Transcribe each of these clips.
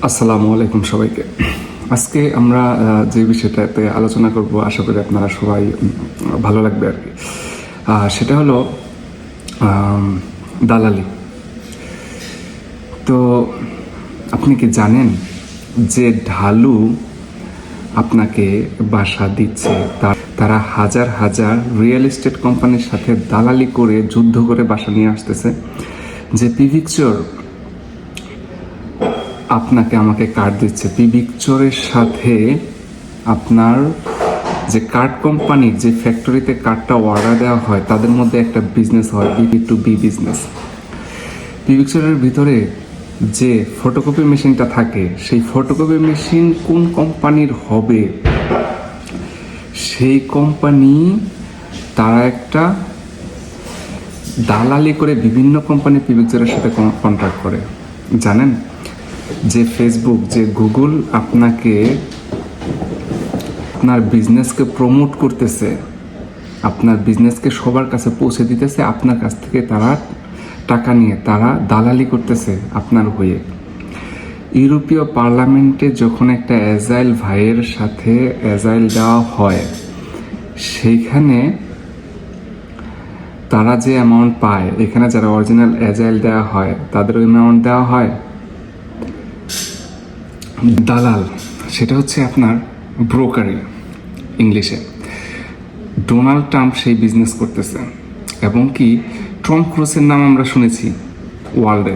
আসসালামু আলাইকুম সবাইকে। আজকে আমরা যে বিষয়টাতে আলোচনা করব আশা করি আপনারা সবাই ভালো লাগবে আর কি। সেটা হলো দালালি। তো আপনি কি জানেন যে ঢালু আপনাকে বাসা দিচ্ছে, তারা হাজার হাজার রিয়েল এস্টেট কোম্পানির সাথে দালালি করে যুদ্ধ করে বাসা নিয়ে আসতেছে। যে পিভিকচর আপনাকে আমাকে কার্ড দিচ্ছে, পিভিকচরের সাথে আপনার যে কার্ড কোম্পানির যে ফ্যাক্টরিতে কার্ডটা অর্ডার দেওয়া হয় তাদের মধ্যে একটা বিজনেস হয়, B2B বিজনেস। পিভিকচরের ভিতরে যে ফটোকপি মেশিনটা থাকে, সেই ফটোকপি মেশিন কোন কোম্পানির হবে সেই কোম্পানি তারা একটা দালালি করে বিভিন্ন কোম্পানি পিভিকচরের সাথে কন্ট্রাক্ট করে। জানেন যে ফেসবুক, যে গুগল আপনাকে আপনার বিজনেসকে প্রমোট করতেছে, আপনার বিজনেসকে সবার কাছে পৌঁছে দিতেছে, আপনার কাছ থেকে তারা টাকা নিয়ে তারা দালালি করতেছে আপনার হয়ে। ইউরোপীয় পার্লামেন্টে যখন একটা এজাইল ভাইয়ের সাথে এজাইল দেওয়া হয়, সেইখানে তারা যে অ্যামাউন্ট পায়, এখানে যারা অরিজিনাল এজাইল দেওয়া হয় তাদের ওই অ্যামাউন্ট দেওয়া হয়। দালাল সেটা হচ্ছে আপনার ব্রোকারি ইংলিশে। ডোনাল্ড ট্রাম্প সেই বিজনেস করতেছে, এবং কি টম ক্রুজের নাম আমরা শুনেছি ওয়ার্ল্ডে।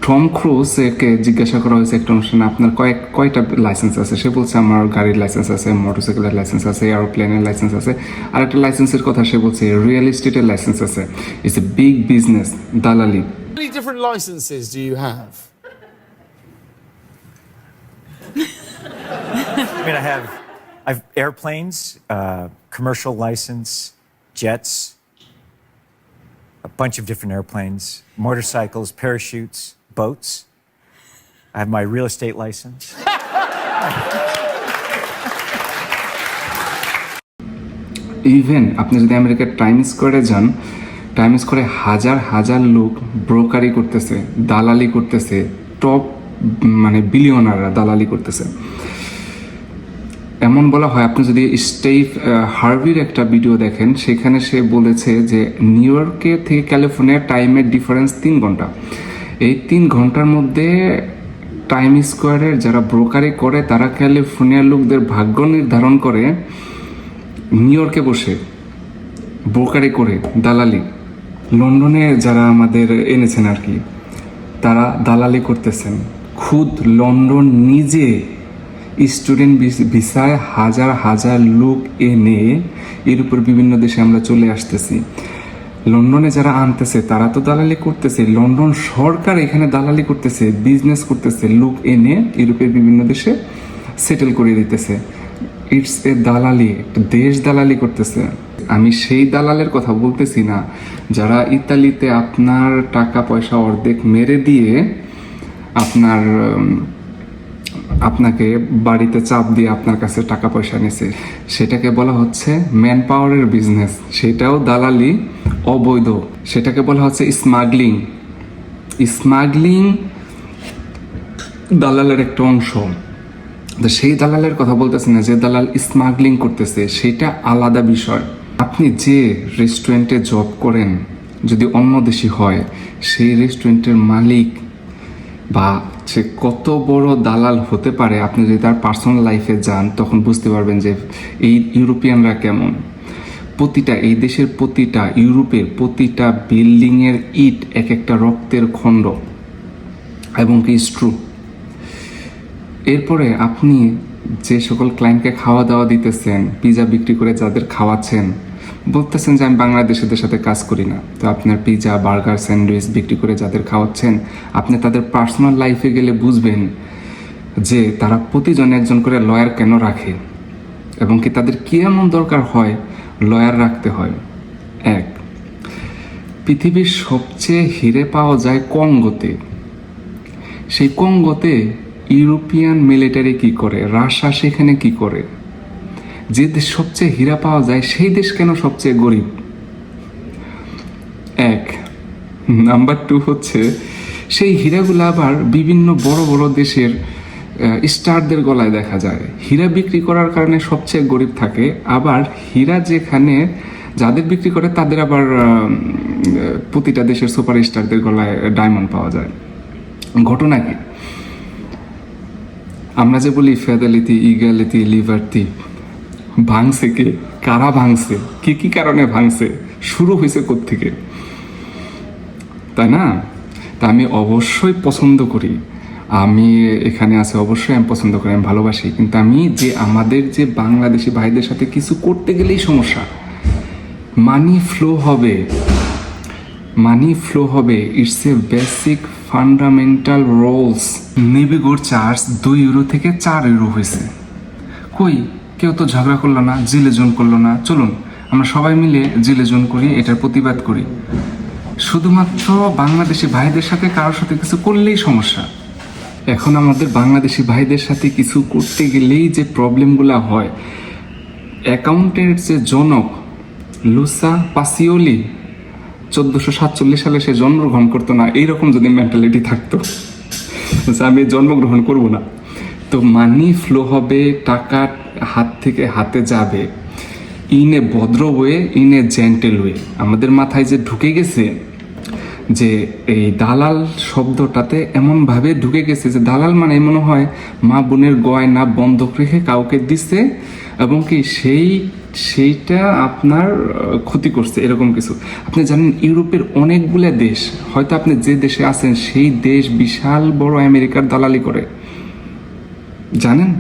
টম ক্রুজকে জিজ্ঞাসা করা হয়েছে একটা অনুষ্ঠানে, আপনার কয়টা লাইসেন্স আছে? সে বলছে আমার গাড়ির লাইসেন্স আছে, মোটরসাইকেলের লাইসেন্স আছে, এরোপ্লেনের লাইসেন্স আছে। আর একটা লাইসেন্সের কথা সে বলছে রিয়েল এস্টেটের লাইসেন্স আছে। ইটস এ বিগ বিজনেস, দালালি। How many different licenses do you have? I've airplanes, commercial license, jets, a bunch of different airplanes, motorcycles, parachutes, boats. I have my real estate license. Even আপনি যদি আমেরিকার time স্কোয়ারে যান, time স্কোয়ারে হাজার হাজার লোক ব্রোকারি করতেছে, দালালি করতেছে, টপ বিলিয়নাররা দালালি করতেছে। এমন বলা হয়, আপনি যদি স্টিভ হার্ভির একটা ভিডিও দেখেন, সেখানে সে বলেছে যে নিউ ইয়র্কে থেকে ক্যালিফোর্নিয়ার টাইমের ডিফারেন্স 3 ঘন্টা। এই 3 ঘন্টার মধ্যে টাইম স্কোয়ারের যারা ব্রোকারি করে তারা ক্যালিফোর্নিয়ার লোকদের ভাগ্য নির্ধারণ করে নিউ ইয়র্কে বসে ব্রোকারি করে দালালি। লন্ডনে যারা আমাদের এনেছেন আর কি, তারা দালালি করতেছেন। খুদ লন্ডন নিজে স্টুডেন্ট ভিসায় হাজার হাজার লোক এনে এর উপর বিভিন্ন দেশে আমরা চলে আসতেছি। লন্ডনে যারা আনতেছে তারা তো দালালি করতেছে, লন্ডন সরকার এখানে দালালি করতেছে, বিজনেস করতেছে, লোক এনে ইউরোপের বিভিন্ন দেশে সেটেল করে দিতেছে। ইটস এ দালালি, একটা দেশ দালালি করতেছে। আমি সেই দালালের কথা বলতেছি না যারা ইতালিতে আপনার টাকা পয়সা অর্ধেক মেরে দিয়ে আপনাকে বাড়িতে চাপ দিয়ে আপনার কাছে টাকা পয়সা নিছে, সেটাকে বলা হচ্ছে ম্যান পাওয়ারের বিজনেস। সেটাও দালালি, অবৈধ। সেটাকে বলা হচ্ছে স্মাগলিং। স্মাগলিং দালালের একটা অংশ। তো সেই দালালের কথা বলতেছে না, যে দালাল স্মাগলিং করতেছে সেটা আলাদা বিষয়। আপনি যে রেস্টুরেন্টে জব করেন, যদি অন্য দেশি হয়, সেই রেস্টুরেন্টের মালিক বা সে কত বড় দালাল হতে পারে, আপনি যদি তার পার্সোনাল লাইফে যান তখন বুঝতে পারবেন যে এই ইউরোপিয়ানরা কেমন। এই দেশের ইউরোপের প্রতিটা বিল্ডিংয়ের ইট এক একটা রক্তের খণ্ড, এবং কি স্ট্রু। এরপরে আপনি যে সকল ক্লায়েন্টকে খাওয়া দাওয়া দিতেছেন, পিজা বিক্রি করে যাদের খাওয়াচ্ছেন, বলতেছেন যে আমি বাংলাদেশিদের সাথে কাজ করি না, তো আপনার পিজা, বার্গার, স্যান্ডউইচ বিক্রি করে যাদের খাওয়াচ্ছেন, আপনি তাদের পার্সোনাল লাইফে গেলে বুঝবেন যে তারা প্রতিজন একজন করে লয়ার কেন রাখে, এবং কি তাদের কী এমন দরকার হয় লয়ার রাখতে হয়। পৃথিবীর সবচেয়ে হিরে পাওয়া যায় কঙ্গোতে। সেই কঙ্গোতে ইউরোপিয়ান মিলিটারি কি করে, রাশিয়া সেখানে কি করে? যে দেশ সবচেয়ে হীরা পাওয়া যায় সেই দেশ কেন সবচেয়ে গরিব? নাম্বার 2 হচ্ছে সেই হীরাগুলো আবার বিভিন্ন বড় বড় দেশের স্টারদের গলায় দেখা যায়। হীরা বিক্রি করার কারণে সবচেয়ে গরিব থাকে, আবার হীরা যেখানে যাদের বিক্রি করে তাদের আবার প্রতিটা দেশের সুপার স্টারদের গলায় ডায়মন্ড পাওয়া যায়। ঘটনা কি? আমরা যে বলি ফেদালিটি, ইগালিটি, লিবার্টি, ভাঙছে কে? কারা ভাঙছে? কি কি কারণে ভাঙছে? শুরু হয়েছে কোত্থেকে? তাই না? তা আমি অবশ্যই পছন্দ করি, আমি এখানে আছে অবশ্যই আমি পছন্দ করি, আমি ভালোবাসি, কিন্তু আমি যে আমাদের যে বাংলাদেশি ভাইদের সাথে কিছু করতে গেলেই সমস্যা। মানি ফ্লো হবে, মানি ফ্লো হবে, it's a basic fundamental rules. নেভিগোর চার্জ 2 ইউরো থেকে 4 ইউরো হয়েছে। কই কেউ তো ঝগড়া করলো না, জিলেজন করলো না। চলুন আমরা সবাই মিলে জিলেজন করি, এটার প্রতিবাদ করি। শুধুমাত্র বাংলাদেশি ভাইদের সাথে কারোর সাথে কিছু করলেই সমস্যা। এখন আমাদের বাংলাদেশি ভাইদের সাথে কিছু করতে গেলেই যে প্রবলেমগুলো হয়, অ্যাকাউন্টের যে জনক লুসা পাসিওলি 1447 সালে সে জন্মগ্রহণ করতো না, এইরকম যদি মেন্টালিটি থাকতো আমি জন্মগ্রহণ করব না। তো মানি ফ্লো হবে, টাকা হাত থেকে হাতে যাবে, ইন এ ভদ্র way, in a gentle way. আমাদের মাথায় যে ঢুকে গেছে যে এই দালাল শব্দটাতে এমনভাবে ঢুকে গেছে যে দালাল মানে মনে হয় মা বোনের গয়না বন্ধক রেখে কাউকে দিচ্ছে এবং কি সেইটা আপনার ক্ষতি করছে, এরকম কিছু। আপনি জানেন ইউরোপের অনেকগুলো দেশ, হয়তো আপনি যে দেশে আছেন সেই দেশ বিশাল বড় আমেরিকার দালালি করে, জানেন?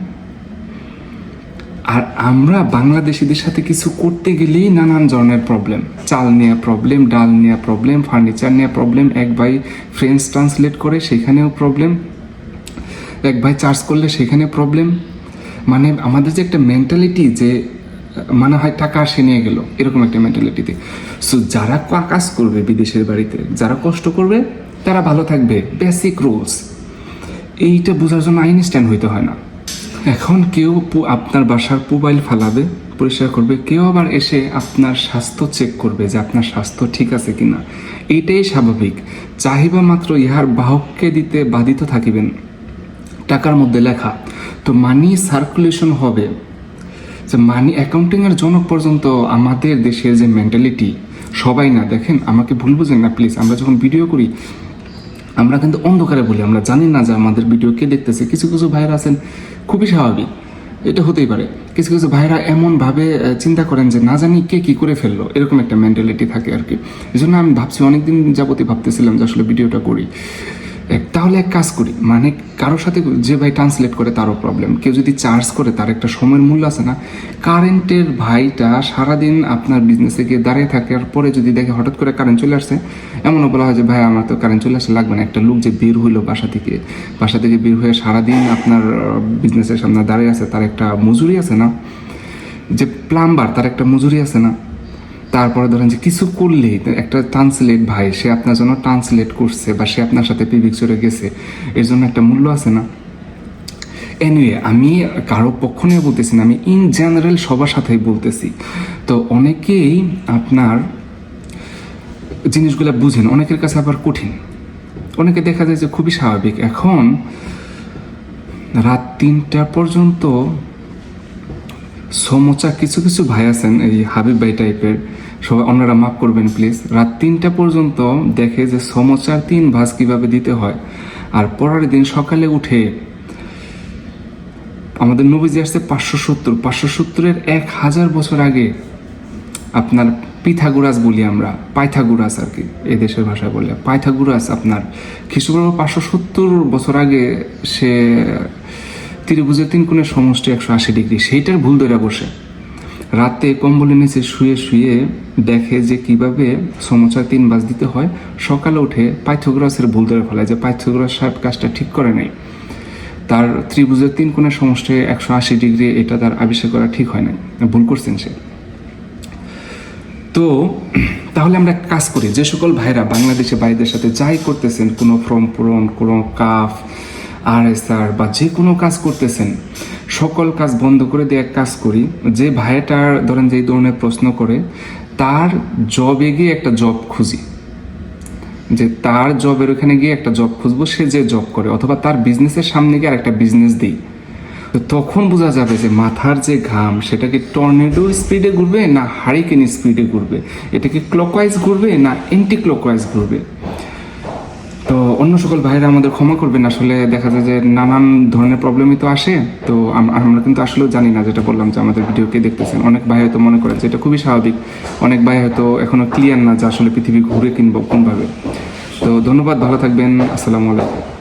আর আমরা বাংলাদেশিদের সাথে কিছু করতে গেলেই নানান ধরনের প্রবলেম। চাল নিয়ে প্রবলেম, ডাল নিয়ে প্রবলেম, ফার্নিচার নিয়ে প্রবলেম। এক ভাই ফ্রেঞ্চ ট্রান্সলেট করে সেখানেও প্রবলেম, এক ভাই চার্জ করলে সেখানে প্রবলেম। মানে আমাদের যে একটা মেন্টালিটি যে মানে হয় টাকা আসে নিয়ে গেল, এরকম একটা মেন্টালিটিতে। সো যারা কাজ করবে বিদেশের বাড়িতে, যারা কষ্ট করবে তারা ভালো থাকবে, বেসিক রুলস। এইটা বোঝার জন্য আইনস্টাইন হইতে হয় না। এখন কেউ আপনার বাসার মোবাইল ফালাবে, পরিষ্কার করবে, কেউ আবার এসে আপনার স্বাস্থ্য চেক করবে যে আপনার স্বাস্থ্য ঠিক আছে কিনা। এইটাই স্বাভাবিক। চাহিবা মাত্র ইহার বাহককে দিতে বাধিত থাকিবেন, টাকার মধ্যে লেখা। তো মানি সার্কুলেশন হবে, যে মানি অ্যাকাউন্টিংয়ের জনক পর্যন্ত আমাদের দেশের যে মেন্টালিটি, সবাই না, দেখেন আমাকে ভুল বুঝেন না প্লিজ। আমরা যখন ভিডিও করি আমরা কিন্তু অন্ধকারে বলি, আমরা জানি না যে আমাদের ভিডিও কে দেখতেছে। কিছু কিছু ভাইরা আছেন, খুবই স্বাভাবিক, এটা হতেই পারে। কিছু কিছু ভাইরা এমনভাবে চিন্তা করেন যে না জানি কে কী করে ফেললো, এরকম একটা মেন্টালিটি থাকে আর কি। এই জন্য আমি ভাবছি, অনেকদিন যাবতীয় ভাবতেছিলাম যে আসলে ভিডিওটা করি। তাহলে এক কাজ করি, মানে কারোর সাথে যে ভাই ট্রান্সলেট করে তারও প্রবলেম, কেউ যদি চার্জ করে তার একটা সময়ের মূল্য আছে না। কারেন্টের ভাইটা সারাদিন আপনার বিজনেসে গিয়ে দাঁড়িয়ে থাকে, আর পরে যদি দেখে হঠাৎ করে কারেন্ট চলে আসছে, এমনও বলা হয় যে ভাই আমার তো কারেন্ট চলে আসলে লাগবে না। একটা লোক যে বের হইলো বাসা থেকে বের হয়ে সারাদিন আপনার বিজনেসের সামনে দাঁড়িয়ে আছে, তার একটা মজুরি আছে না? যে প্লাম্বার, তার একটা মজুরি আছে না? তারপরে ধরেন যে কিছু করলেই একটা ট্রান্সলেট ভাই, সে আপনার জন্য ট্রান্সলেট করছে বা সে আপনার সাথে পিকচারে গেছে, এর জন্য একটা মূল্য আছে না? এনিওয়ে, আমি কারো পক্ষ নিয়ে বলতেছি না, আমি ইন জেনারেল সবার সাথেই বলতেছি। তো অনেকেই আপনার জিনিসগুলো বুঝেন, অনেকের কাছে আবার কঠিন, অনেকে দেখা যায় যে খুবই স্বাভাবিক। এখন রাত 3টা পর্যন্ত সমোচা কিছু কিছু ভাই আছেন, এই হাবিব ভাই টাইপের, সবাই অন্যরা মাফ করবেন প্লিজ, রাত 3টা পর্যন্ত দেখে যে সমোচার 3 ভাঁজ কীভাবে দিতে হয়। আর পরের দিন সকালে উঠে আমাদের নবীজি আসছে 570-570-এর 1000 বছর আগে আপনার পিথাগোরাস বলি আমরা, পাইথাগোরাস আর কি এই দেশের ভাষায় বললে, পাইথাগোরাস আপনার খ্রিস্টপূর্ব 570 বছর আগে সে ত্রিভুজের 3 কোণের সমষ্টি 180 ডিগ্রি, সেইটার ভুল ধরে বসে রাতে কম্বলের নিচে শুয়ে শুয়ে দেখে যে কিভাবে সমোচার 3 ভাঁজ দিতে হয়। সকালে উঠে পাইথাগোরাসের ভুল ধরে ফেলায় যে পাইথাগোরাস সাহেব কাজটা ঠিক করে নাই, তার ত্রিভুজের 3 কোণের সমষ্টি 180 ডিগ্রি এটা তার আবিষ্কার করা ঠিক হয় নাই, ভুল করছেন সে। তো তাহলে আমরা কাজ করি, যে সকল ভাইরা বাংলাদেশে ভাইদের সাথে যাই করতেছেন, কোনো ফর্ম পূরণ, কোনো কাফ RSR বা যে কোনো কাজ করতেছেন, সকল কাজ বন্ধ করে দিয়ে এক কাজ করি, যে ভাইটার ধরেন যেই ধরনের প্রশ্ন করে তার জবে গিয়ে একটা জব খুঁজি, যে তার জবের ওখানে গিয়ে একটা জব খুঁজবো, সে যে জব করে, অথবা তার বিজনেসের সামনে গিয়ে আর একটা বিজনেস দিই। তো তখন বোঝা যাবে যে মাথার যে ঘাম সেটা কি টর্নেডো স্পিডে ঘুরবে না হারিকেন স্পিডে ঘুরবে, এটা কি ক্লকওয়াইজ ঘুরবে না এন্টি ক্লকওয়াইজ ঘুরবে। তো অন্য সকল ভাইরা আমাদের ক্ষমা করবেন, আসলে দেখা যায় যে নানান ধরনের প্রবলেমই তো আসে। তো আমরা কিন্তু আসলেও জানি না, যেটা বললাম যে আমাদের ভিডিও কে দেখতেছেন, অনেক ভাই হয়তো মনে করে যে এটা খুবই স্বাভাবিক, অনেক ভাই হয়তো এখনো ক্লিয়ার না যে আসলে পৃথিবী ঘুরে কিনবো কোনভাবে। তো ধন্যবাদ, ভালো থাকবেন, আসসালামু আলাইকুম।